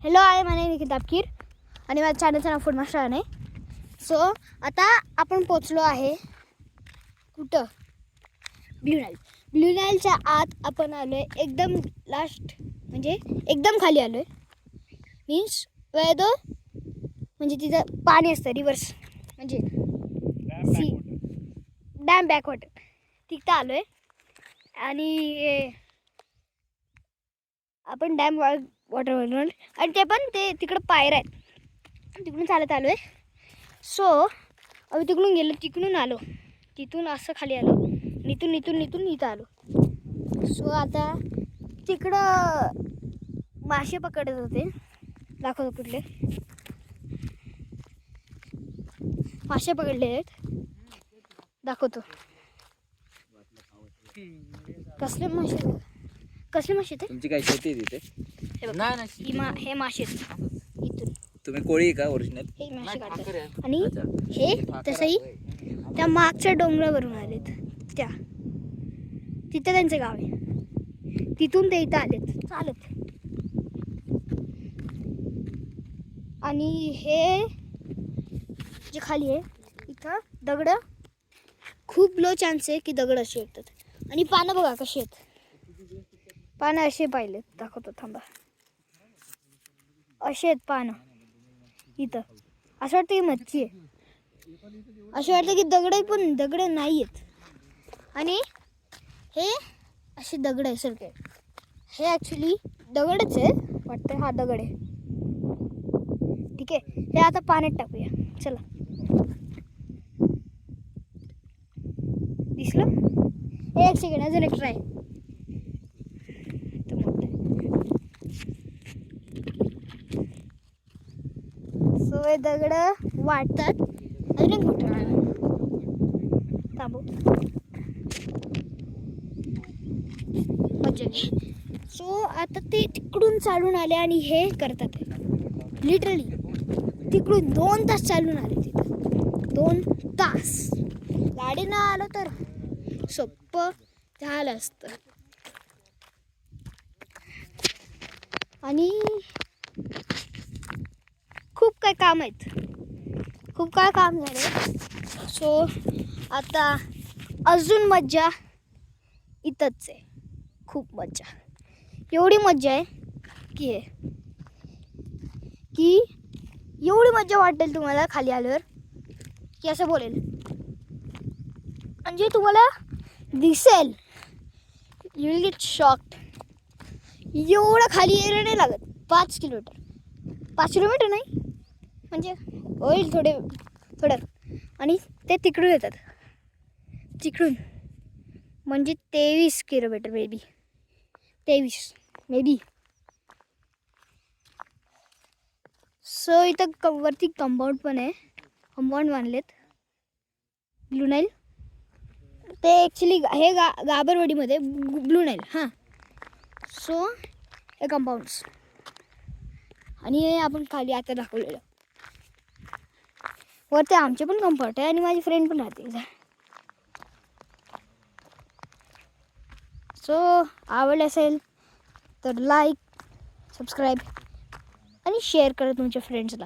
Hello आहे माय name Nikhil Tapkir आणि माझ्या चॅनलचं नाव फूड मास्टर आहे. सो आता आपण पोचलो आहे कुठं, ब्लू नाईलच्या आत आपण आलो आहे. एकदम लास्ट म्हणजे एकदम खाली आलो आहे. मीन्स वेदो म्हणजे तिथं पाणी असतं रिव्हर्स म्हणजे सी डॅम बॅकवॉटर तिथं आलो आहे. आणि आपण डॅम वॉटरवर आणि ते पण ते तिकडं पायऱ्या आहेत तिकडून चालत आलो आहे. सो आम्ही तिकडून गेलो, तिकडून आलो, तिथून असं खाली आलो, इथून इथं आलो. सो आता तिकडं मासे पकडत होते, दाखवतो कुठले मासे पकडले आहेत दाखवतो. कसले मासे ते तुमची काय शेती आहे तिथे? हे मासे इथून तुम्ही कोळी का ओरिजिनल? हे मासे काढतात आणि हे तसंही त्या मागच्या डोंगरावरून आलेत, तिथं त्यांचं गाव आहे, तिथून ते इथं आलेत चालत. आणि हे जे खाली आहे इथं दगड खूप लो चान्स आहे की दगड असे येतात. आणि पानं बघा कशी आहेत, पानं असे पाहिलेत, दाखवतो थांबा. असे आहेत पानं इथं, असं वाटतं की मच्छी आहे, असं वाटतं की दगड नाही आहेत. आणि हे असे दगड आहे सारखे, हे ॲक्च्युली दगडच आहे वाटतं, हा दगड आहे. ठीक आहे, हे आता पाण्यात टाकूया, चला. दिसलं? एक सेकंड, अजून एक ट्राय. सो हे दगड वाटतात, अजून एक मोठं थांबू मजा. सो आता ते तिकडून चालून आले आणि हे करतात, लिटरली तिकडून 2 तास चालून आले तिथं, 2 तास. गाडीनं आलं तर सोपं झालं असतं. आणि खूप काय काम झाले. सो आता अजून मज्जा इथंच आहे, खूप मज्जा, एवढी मज्जा आहे की एवढी मज्जा वाटेल तुम्हाला खाली आल्यावर की असं बोलेल. म्हणजे तुम्हाला दिसेल, यू विल गेट शॉक्ड. एवढं खाली यायला नाही लागत, 5 किलोमीटर नाही म्हणजे होईल थोडं. आणि ते तिकडून येतात, तिकडून म्हणजे 23 किलोमीटर मे बी. सो इथं वरती कंपाऊंड पण आहे, कंपाऊंड बांधलेत ब्लू नाईल. ते ॲक्च्युली हे गाबरवाडीमध्ये ब्लू नाईल. हां, सो हे कंपाऊंड्स आणि हे आपण खाली आता दाखवलेलं. वरती आमचे पण कंपाऊंड आहे आणि माझी फ्रेंड पण राहते. सो आवडलं असेल तर लाईक, सबस्क्राईब आणि शेअर करा तुमच्या फ्रेंड्सला.